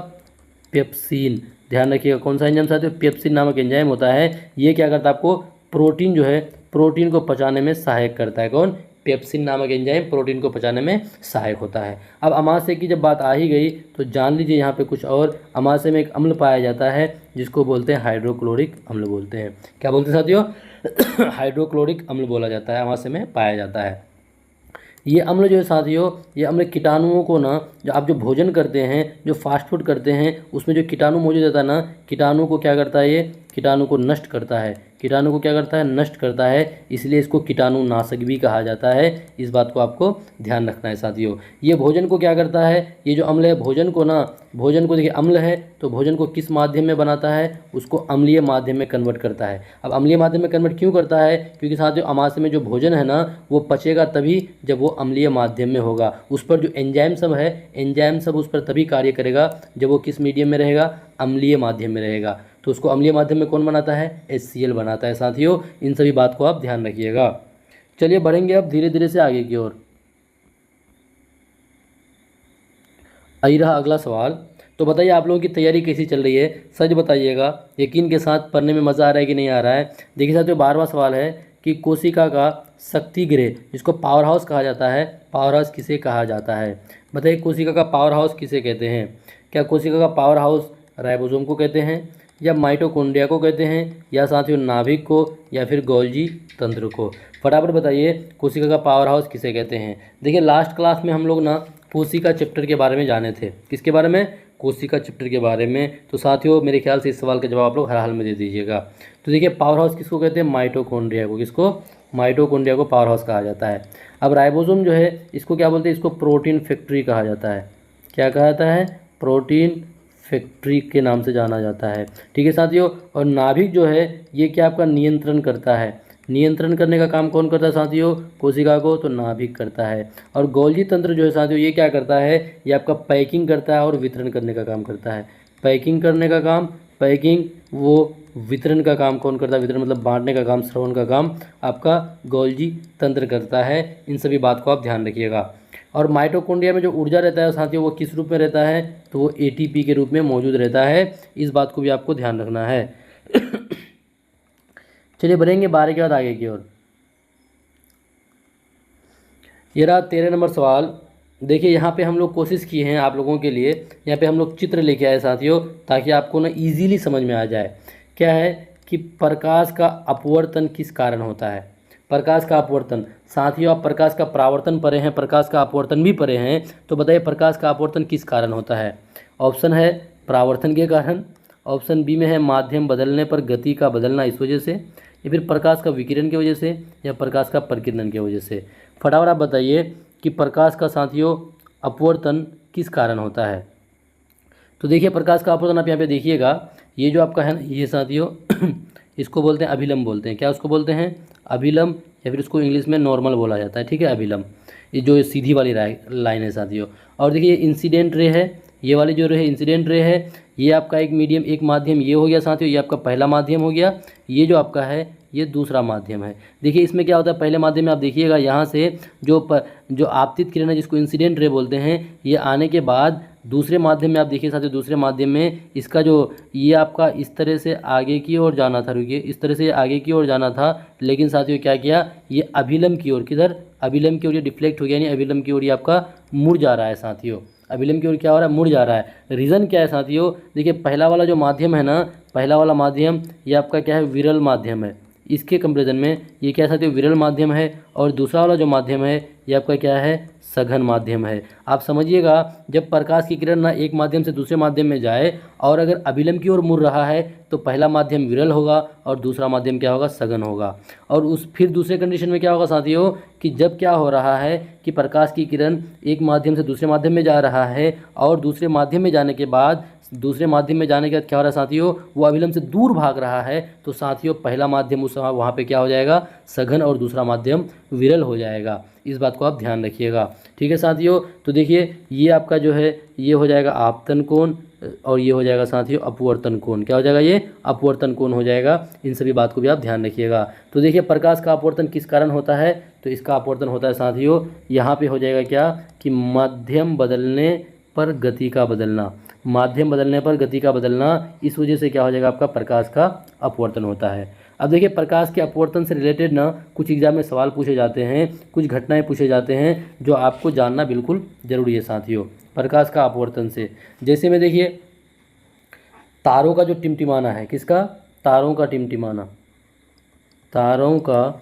पेप्सिन। ध्यान रखिएगा कौन सा एंजाइम साथियों, पेप्सिन नामक एंजाइम होता है। ये क्या करता है, आपको प्रोटीन जो है, प्रोटीन को पचाने में सहायक करता है। कौन, पेप्सिन नामक एंजाइम प्रोटीन को पचाने में सहायक होता है। अब अमाशय की जब बात आ ही गई तो जान लीजिए यहाँ पे कुछ और। अमाशय में एक अम्ल पाया जाता है जिसको बोलते हैं हाइड्रोक्लोरिक अम्ल बोलते हैं। क्या बोलते हैं साथियों, हाइड्रोक्लोरिक अम्ल बोला जाता है, अमाशय में पाया जाता है। ये अम्ल जो है साथियों, ये अम्ल कीटाणुओं को ना, जो आप जो भोजन करते हैं, जो फास्ट फूड करते हैं, उसमें जो कीटाणु मौजूद रहता है ना, कीटाणु को क्या करता है, ये कीटाणु को नष्ट करता है। कीटाणु को क्या करता है, नष्ट करता है। इसलिए इसको कीटाणुनाशक भी कहा जाता है। इस बात को आपको ध्यान रखना है साथियों। ये भोजन को क्या करता है, ये जो अम्ल है भोजन को ना, भोजन को देखिए अम्ल है तो भोजन को किस माध्यम में बनाता है, उसको अम्लीय माध्यम में कन्वर्ट करता है। अब अम्लीय माध्यम में कन्वर्ट क्यों करता है, क्योंकि साथियों अमाशय में जो भोजन है ना वो पचेगा तभी जब वो अम्लीय माध्यम में होगा। उस पर जो एंजाइम सब है, एंजाइम सब उस पर तभी कार्य करेगा जब वो किस मीडियम में रहेगा, अम्लीय माध्यम में रहेगा। तो उसको अम्लीय माध्यम में कौन बनाता है, HCl बनाता है साथियों। इन सभी बात को आप ध्यान रखिएगा। चलिए बढ़ेंगे अब धीरे धीरे से आगे की ओर। आई रहा अगला सवाल। तो बताइए आप लोगों की तैयारी कैसी चल रही है, सच बताइएगा, यकीन के साथ पढ़ने में मज़ा आ रहा है कि नहीं आ रहा है। देखिए साथियों 12वां सवाल है कि कोशिका का शक्ति गृह, जिसको पावर हाउस कहा जाता है, पावर हाउस किसे कहा जाता है। बताइए कोशिका का पावर हाउस किसे कहते हैं। क्या कोशिका का पावर हाउस राइबोसोम को कहते हैं, या माइटोकॉन्ड्रिया को कहते हैं, या साथियों नाभिक को, या फिर गोल्जी तंत्र को। फटाफट बताइए कोशिका का पावर हाउस किसे कहते हैं। देखिए लास्ट क्लास में हम लोग ना कोशिका चैप्टर के बारे में जाने थे। किसके बारे में, कोशिका चैप्टर के बारे में। तो साथियों मेरे ख्याल से इस सवाल का जवाब आप लोग हर हाल में दे दीजिएगा। तो देखिए पावर हाउस किसको कहते हैं, माइटोकॉन्ड्रिया को। किसको, माइटोकॉन्ड्रिया को पावर हाउस कहा जाता है। अब राइबोसोम जो है इसको क्या बोलते हैं, इसको प्रोटीन फैक्ट्री कहा जाता है। क्या कहा जाता है, प्रोटीन फैक्ट्री के नाम से जाना जाता है। ठीक है साथियों। और नाभिक जो है ये क्या आपका नियंत्रण करता है, नियंत्रण करने का काम कौन करता है साथियों, कोशिका को, तो नाभिक करता है। और गोल्जी तंत्र जो है साथियों ये क्या करता है, ये आपका पैकिंग करता है और वितरण करने का काम करता है। पैकिंग करने का काम, पैकिंग, वो वितरण का काम कौन करता है, वितरण मतलब बांटने का काम, श्रवण का काम आपका गोल्जी तंत्र करता है। इन सभी बात को आप ध्यान रखिएगा। और माइटोकॉन्ड्रिया में जो ऊर्जा रहता है साथियों वो किस रूप में रहता है, तो वो ATP के रूप में मौजूद रहता है। इस बात को भी आपको ध्यान रखना है। चलिए बढ़ेंगे 12 के बाद आगे की ओर। ये रहा 13 नंबर सवाल। देखिए यहाँ पे हम लोग कोशिश किए हैं आप लोगों के लिए, यहाँ पे हम लोग चित्र लेके आए साथियों ताकि आपको ना इजीली समझ में आ जाए। क्या है कि प्रकाश का अपवर्तन किस कारण होता है, प्रकाश का अपवर्तन। साथियों आप प्रकाश का परावर्तन पढ़े हैं, प्रकाश का अपवर्तन भी पढ़े हैं, तो बताइए प्रकाश का अपवर्तन किस कारण होता है। ऑप्शन है परावर्तन के कारण, ऑप्शन बी में है माध्यम बदलने पर गति का बदलना इस वजह से, या फिर प्रकाश का विकिरण की वजह से, या प्रकाश का प्रकीर्णन की वजह से। फटाफट आप बताइए कि प्रकाश का साथियों अपवर्तन किस कारण होता है। तो देखिए प्रकाश का अपवर्तन आप यहाँ पे देखिएगा, ये जो आपका है ना, ये साथियों इसको बोलते हैं अभिलंब बोलते हैं। क्या उसको बोलते हैं? अभिलंब, या फिर उसको इंग्लिश में नॉर्मल बोला जाता है, ठीक है, अभिलंब। ये जो सीधी वाली लाइन है साथियों। और देखिए इंसिडेंट रे है, ये वाली जो रे है इंसिडेंट रे है, ये आपका एक मीडियम, एक माध्यम ये हो गया साथियों, ये आपका पहला माध्यम हो गया, ये जो आपका है ये दूसरा माध्यम है। देखिए इसमें क्या होता है, पहले माध्यम में आप देखिएगा यहाँ से जो आपतित किरण है जिसको इंसिडेंट रे बोलते हैं, ये आने के बाद दूसरे माध्यम में आप देखिए साथियों, दूसरे माध्यम में इसका जो ये आपका इस तरह से आगे की ओर जाना था, रुकिए, इस तरह से ये आगे की ओर जाना था, लेकिन साथियों क्या किया, ये अभिलंब की ओर, किधर, अभिलंब की ओर ये डिफ्लेक्ट हो गया, यानी अभिलंब की ओर ये आपका मुड़ जा रहा है साथियों। अभिलंब की ओर क्या हो रहा है, मुड़ जा रहा है। रीज़न क्या है साथियों, देखिए पहला वाला जो माध्यम है ना, पहला वाला माध्यम ये आपका क्या है, विरल माध्यम है। इसके कंपेरिजन में ये क्या है साथियों, विरल माध्यम है। और दूसरा वाला जो माध्यम है ये आपका क्या है, सघन माध्यम है। आप समझिएगा जब प्रकाश की किरण ना एक माध्यम से दूसरे माध्यम में जाए और अगर अभिलंब की ओर मुड़ रहा है तो पहला माध्यम विरल होगा और दूसरा माध्यम क्या होगा, सघन होगा। और फिर दूसरे कंडीशन में क्या होगा साथियों कि जब क्या हो रहा है कि प्रकाश की किरण एक माध्यम से दूसरे माध्यम में जा रहा है और दूसरे माध्यम में जाने के बाद क्या हो रहा है साथियों, वो अभिलंब से दूर भाग रहा है, तो साथियों पहला माध्यम उस समय वहाँ पे क्या हो जाएगा, सघन, और दूसरा माध्यम विरल हो जाएगा। इस बात को आप ध्यान रखिएगा, ठीक है साथियों। तो देखिए ये आपका जो है ये हो जाएगा आपतन कोण और ये हो जाएगा साथियों अपवर्तन कोण। क्या हो जाएगा, ये अपवर्तन कोण हो जाएगा। इन सभी बात को भी आप ध्यान रखिएगा। तो देखिए प्रकाश का अपवर्तन किस कारण होता है, तो इसका अपवर्तन होता है साथियों, यहाँ पे हो जाएगा क्या कि माध्यम बदलने पर गति का बदलना, माध्यम बदलने पर गति का बदलना, इस वजह से क्या हो जाएगा, आपका प्रकाश का अपवर्तन होता है। अब देखिए प्रकाश के अपवर्तन से रिलेटेड ना कुछ एग्जाम में सवाल पूछे जाते हैं, कुछ घटनाएं पूछे जाते हैं जो आपको जानना बिल्कुल ज़रूरी है साथियों प्रकाश का अपवर्तन से। जैसे में देखिए तारों का जो टिमटिमाना है, किसका, तारों का टिमटिमाना, तारों का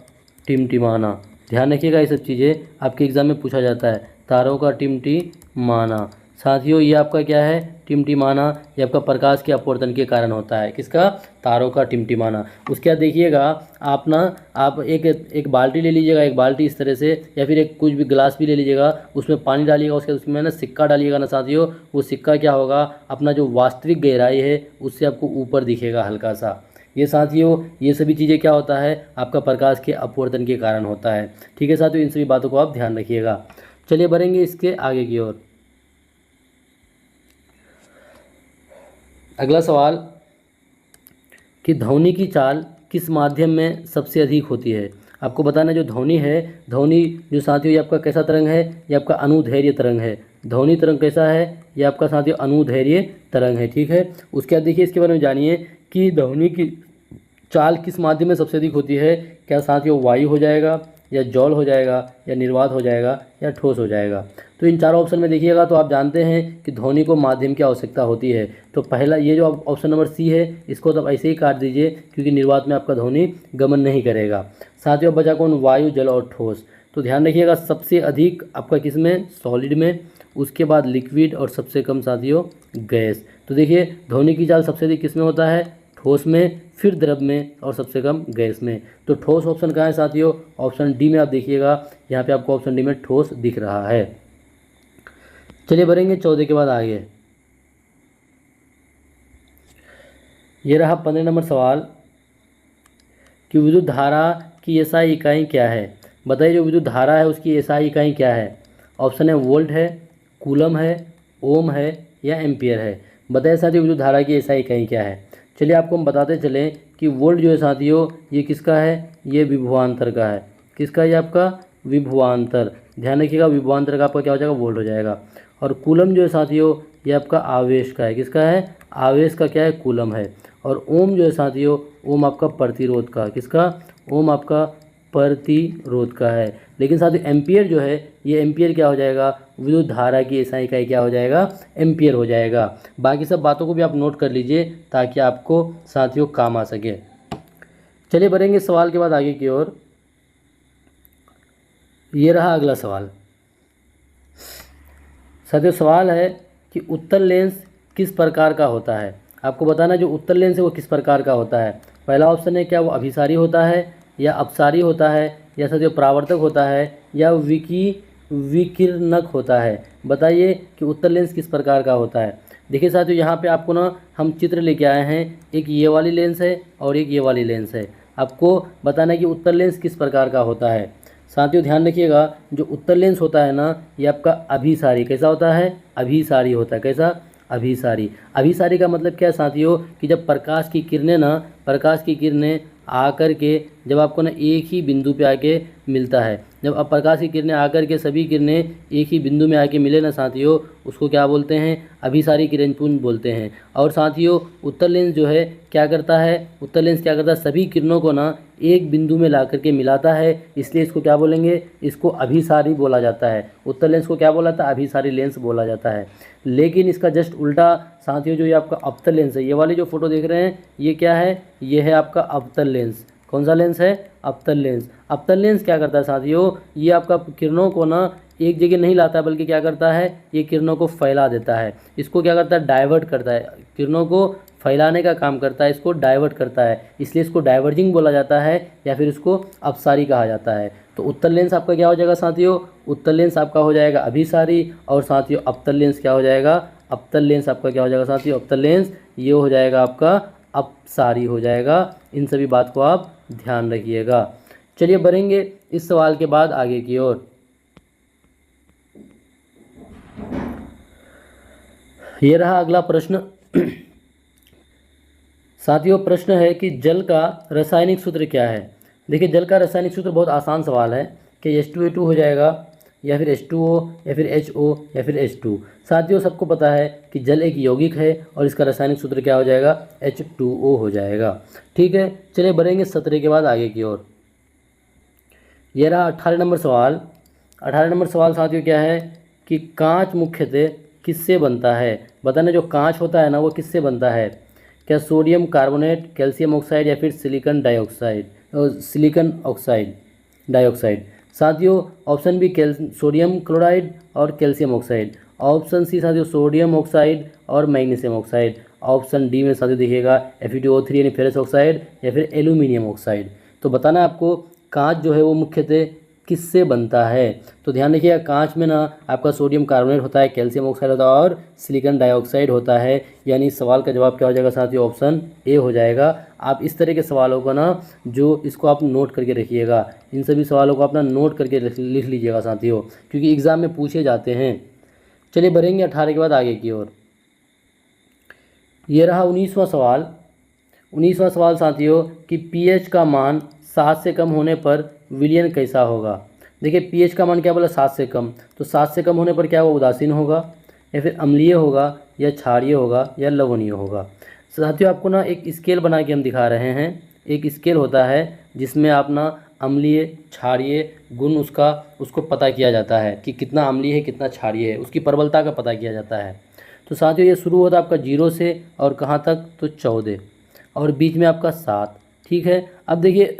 टिमटिमाना, ध्यान रखिएगा ये सब चीज़ें आपके एग्ज़ाम में पूछा जाता है। तारों का टिमटिमाना साथियों ये आपका क्या है, टिमटिमाना, ये आपका प्रकाश के अपवर्तन के कारण होता है। किसका, तारों का टिमटिमाना। उसके बाद देखिएगा आप एक बाल्टी ले लीजिएगा, एक बाल्टी इस तरह से, या फिर एक कुछ भी गिलास भी ले लीजिएगा, उसमें पानी डालिएगा, उसमें ना सिक्का डालिएगा ना साथियों, वो सिक्का क्या होगा, अपना जो वास्तविक गहराई है उससे आपको ऊपर दिखेगा हल्का सा। ये साथियों ये सभी चीज़ें क्या होता है, आपका प्रकाश के अपवर्तन के कारण होता है, ठीक है साथियों। इन सभी बातों को आप ध्यान रखिएगा। चलिए बढ़ेंगे इसके आगे की ओर। अगला सवाल कि ध्वनि की चाल किस माध्यम में सबसे अधिक होती है। आपको बताना जो ध्वनि है, ध्वनि जो साथियों ये आपका कैसा तरंग है, ये आपका अनुदैर्घ्य तरंग है। ध्वनि तरंग कैसा है, ये आपका साथियों अनुदैर्घ्य तरंग है, ठीक है। उसके बाद देखिए इसके बारे में जानिए कि ध्वनि की चाल किस माध्यम में सबसे अधिक होती है। क्या साथियों वायु हो जाएगा, या जल हो जाएगा, या निर्वात हो जाएगा, या ठोस हो जाएगा। तो इन चारों ऑप्शन में देखिएगा तो आप जानते हैं कि ध्वनि को माध्यम की आवश्यकता होती है। तो पहला ये जो ऑप्शन नंबर सी है इसको तो आप ऐसे ही काट दीजिए क्योंकि निर्वात में आपका ध्वनि गमन नहीं करेगा। साथियों बचा कौन, वायु, जल और ठोस। तो ध्यान रखिएगा सबसे अधिक आपका किस में, सॉलिड में, उसके बाद लिक्विड और सबसे कम साथियों गैस। तो देखिए ध्वनि की चाल सबसे अधिक किस में होता है, ठोस में, फिर द्रव में और सबसे कम गैस में। तो ठोस ऑप्शन कहाँ है साथियों, ऑप्शन डी में आप देखिएगा, यहाँ पे आपको ऑप्शन डी में ठोस दिख रहा है। चलिए बढ़ेंगे 14 के बाद आगे। ये रहा 15 नंबर सवाल कि विद्युत धारा की एसआई इकाई क्या है। बताइए जो विद्युत धारा है उसकी एसआई इकाई क्या है। ऑप्शन है वोल्ट है, कूलम है, ओम है, या एम्पियर है। बताइए साथियों विद्युत धारा की एसआई इकाई क्या है। चलिए आपको हम बताते चलें कि वोल्ट जो है साथियों ये किसका है, ये विभवांतर का है। किसका, ये आपका विभवांतर। ध्यान रखिएगा विभवांतर का आपका क्या हो जाएगा, वोल्ट हो जाएगा। और कूलम जो है साथियों ये आपका आवेश का है। किसका है, आवेश का क्या है, कूलम है। और ओम जो है साथियों, ओम आपका प्रतिरोध का, किसका, ओम आपका प्रतिरोध का है। लेकिन साथियों एम्पियर जो है ये एम्पियर क्या हो जाएगा, विद्युत धारा की एसआई इकाई क्या हो जाएगा, एम्पियर हो जाएगा। बाकी सब बातों को भी आप नोट कर लीजिए ताकि आपको साथियों काम आ सके। चलिए बढ़ेंगे सवाल के बाद आगे की ओर। ये रहा अगला सवाल। साथियों सवाल है कि उत्तल लेंस किस प्रकार का होता है। आपको बताना जो उत्तल लेंस है वो किस प्रकार का होता है। पहला ऑप्शन है क्या वो अभिसारी होता है, या अपसारी होता है, या साथियों परावर्तक होता है, या विकिरणक होता है। बताइए कि उत्तल लेंस किस प्रकार का होता है। देखिए साथियों यहाँ पे आपको ना हम चित्र लेके आए हैं, एक ये वाली लेंस है और एक ये वाली लेंस है। आपको बताना है कि उत्तल लेंस किस प्रकार का होता है। साथियों ध्यान रखिएगा, जो उत्तल लेंस होता है ना ये आपका अभिसारी कैसा होता है, अभिसारी होता है। कैसा, अभिसारी। अभिसारी का मतलब क्या है साथियों कि जब प्रकाश की किरणें आकर के जब आपको ना एक ही बिंदु पे आके मिलता है, जब अब प्रकाश की किरणें आकर के सभी किरणें एक ही बिंदु में आके मिले ना साथियों, उसको क्या बोलते हैं, अभिसारी किरणपुंज बोलते हैं। और साथियों उत्तल लेंस जो है क्या करता है, उत्तल लेंस क्या करता है, सभी किरणों को ना एक बिंदु में ला करके मिलाता है, इसलिए इसको क्या बोलेंगे, इसको अभिसारी बोला जाता है। उत्तल लेंस को क्या बोला जाता है, अभिसारी लेंस बोला जाता है। लेकिन इसका जस्ट उल्टा साथियों जो ये आपका अवतल लेंस है, ये वाली जो फोटो देख रहे हैं ये क्या है, ये है आपका अवतल लेंस। कौन सा लेंस है, अवतल लेंस। अवतल लेंस क्या करता है साथियों, ये आपका किरणों को ना एक जगह नहीं लाता बल्कि क्या करता है, ये किरणों को फैला देता है। इसको क्या करता है, डाइवर्ट करता है, किरणों को फैलाने का काम करता है, इसको डाइवर्ट करता है, इसलिए इसको डाइवर्जिंग बोला जाता है या फिर इसको अपसारी कहा जाता है। तो उत्तल लेंस आपका क्या हो जाएगा साथियों, उत्तल लेंस आपका हो जाएगा अभिसारी, और साथियों अवतल लेंस क्या हो जाएगा, अवतल लेंस आपका क्या हो जाएगा साथियों, अवतल लेंस ये हो जाएगा आपका अपसारी हो जाएगा। इन सभी बात को आप ध्यान रखिएगा। चलिए बढ़ेंगे इस सवाल के बाद आगे की ओर। ये रहा अगला प्रश्न। साथियों प्रश्न है कि जल का रासायनिक सूत्र क्या है। देखिए जल का रासायनिक सूत्र बहुत आसान सवाल है कि H2A2 हो जाएगा, या फिर H2O, या फिर HO, या फिर H2। साथियों सबको पता है कि जल एक यौगिक है और इसका रासायनिक सूत्र क्या हो जाएगा, H2O हो जाएगा। ठीक है, चलिए बढ़ेंगे 17 के बाद आगे की ओर। यह रहा 18 नंबर सवाल। 18 नंबर सवाल साथियों क्या है कि कांच मुख्यतः किससे बनता है। बताना जो कांच होता है ना वो किससे बनता है, क्या सोडियम कार्बोनेट, कैल्शियम ऑक्साइड, या फिर सिलिकॉन डाइऑक्साइड। साथियों ऑप्शन बी सोडियम क्लोराइड और कैल्शियम ऑक्साइड, ऑप्शन सी साथियों सोडियम ऑक्साइड और मैग्नीशियम ऑक्साइड, ऑप्शन डी में साथियों देखिएगा Fe2O3 यानी फेरस ऑक्साइड, या फिर एल्यूमिनियम ऑक्साइड। तो बताना आपको कांच जो है वो मुख्यतः किससे बनता है। तो ध्यान रखिएगा कांच में ना आपका सोडियम कार्बोनेट होता है, कैल्शियम ऑक्साइड होता है और सिलिकॉन डाइऑक्साइड होता है। यानी इस सवाल का जवाब क्या हो जाएगा साथियों, ऑप्शन ए हो जाएगा। आप इस तरह के सवालों को ना जो इसको आप नोट करके रखिएगा, इन सभी सवालों को अपना नोट करके लिख लीजिएगा साथियों, क्योंकि एग्ज़ाम में पूछे जाते हैं। चलिए बढ़ेंगे 18 के बाद आगे की ओर। ये रहा 19वां सवाल। 19वां सवाल साथियों कि pH का मान 7 से कम होने पर विलयन कैसा होगा। देखिए pH का मान क्या बोला, 7 से कम, तो 7 से कम होने पर क्या वो उदासीन होगा, या फिर अम्लीय होगा, या क्षारीय होगा, या लवणीय होगा। साथियों आपको ना एक स्केल बना के हम दिखा रहे हैं। एक स्केल होता है जिसमें आप ना अम्लीय क्षारीय गुण उसको पता किया जाता है कि कितना अम्लीय है कितना क्षारीय है, उसकी प्रबलता का पता किया जाता है। तो साथियों ये शुरू होता है आपका 0 से और कहाँ तक, तो 14, और बीच में आपका 7। ठीक है, अब देखिए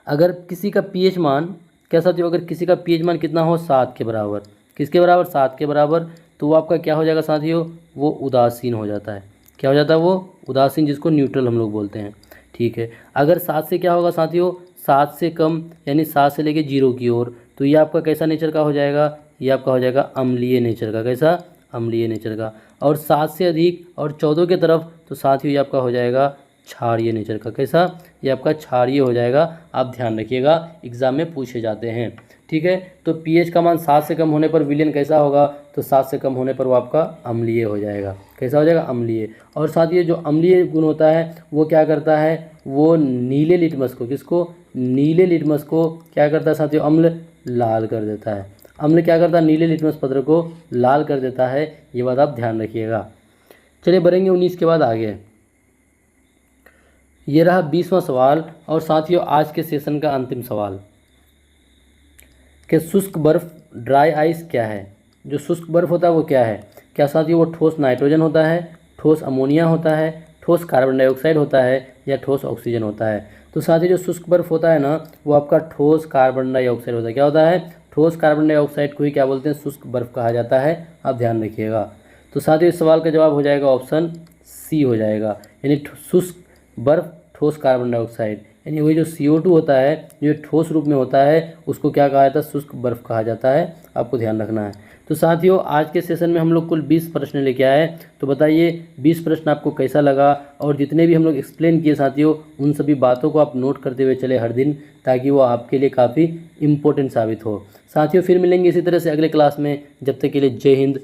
अगर किसी का pH मान क्या साथियों, अगर किसी का pH मान कितना हो 7 के बराबर, किसके बराबर, 7 के बराबर, तो वो आपका क्या हो जाएगा साथियों, वो उदासीन हो जाता है। क्या हो जाता है, वो उदासीन, जिसको न्यूट्रल हम लोग बोलते हैं। ठीक है, अगर 7 से क्या होगा साथियों, 7 से कम यानी 7 से लेके 0 की ओर, तो ये आपका कैसा नेचर का हो जाएगा, ये आपका हो जाएगा अम्लीय नेचर का। कैसा, अम्लीय नेचर का। और 7 से अधिक और 14 की तरफ, तो साथियों ये आपका हो जाएगा क्षारीय नेचर का। कैसा, ये आपका क्षारीय हो जाएगा। आप ध्यान रखिएगा एग्जाम में पूछे जाते हैं। ठीक है, तो pH का मान 7 से कम होने पर विलयन कैसा होगा, तो 7 से कम होने पर वो आपका अम्लीय हो जाएगा। कैसा हो जाएगा, अम्लीय। और साथियों जो अम्लीय गुण होता है वो क्या करता है, वो नीले लिटमस को, किसको, नीले लिटमस को क्या करता है साथियों, अम्ल लाल कर देता है। अम्ल क्या करता है, नीले लिटमस पत्र को लाल कर देता है। ये बात आप ध्यान रखिएगा। चलिए बढ़ेंगे 19 के बाद आगे। ये रहा 20वां सवाल और साथियों आज के सेशन का अंतिम सवाल कि शुष्क बर्फ ड्राई आइस क्या है। जो शुष्क बर्फ होता है वो क्या है, क्या साथियों वो ठोस नाइट्रोजन होता है, ठोस अमोनिया होता है, ठोस कार्बन डाइऑक्साइड होता है, या ठोस ऑक्सीजन होता है। तो साथ ही जो शुष्क बर्फ़ होता है ना, वो आपका ठोस कार्बन डाइऑक्साइड होता है। क्या होता है? ठोस कार्बन डाइऑक्साइड को ही क्या बोलते हैं? शुष्क बर्फ़ कहा जाता है। आप ध्यान रखिएगा। तो साथ ही इस सवाल का जवाब हो जाएगा ऑप्शन सी हो जाएगा, यानी शुष्क बर्फ़ ठोस कार्बन डाइऑक्साइड, यानी वही जो CO2 होता है जो ठोस रूप में होता है उसको क्या कहा जाता है? शुष्क बर्फ़ कहा जाता है। आपको ध्यान रखना है। तो साथियों, आज के सेशन में हम लोग कुल 20 प्रश्न लेके आए। तो बताइए 20 प्रश्न आपको कैसा लगा, और जितने भी हम लोग एक्सप्लेन किए साथियों, उन सभी बातों को आप नोट करते हुए चले हर दिन, ताकि वो आपके लिए काफ़ी इम्पोर्टेंट साबित हो। साथियों, फिर मिलेंगे इसी तरह से अगले क्लास में। जब तक के लिए जय हिंद।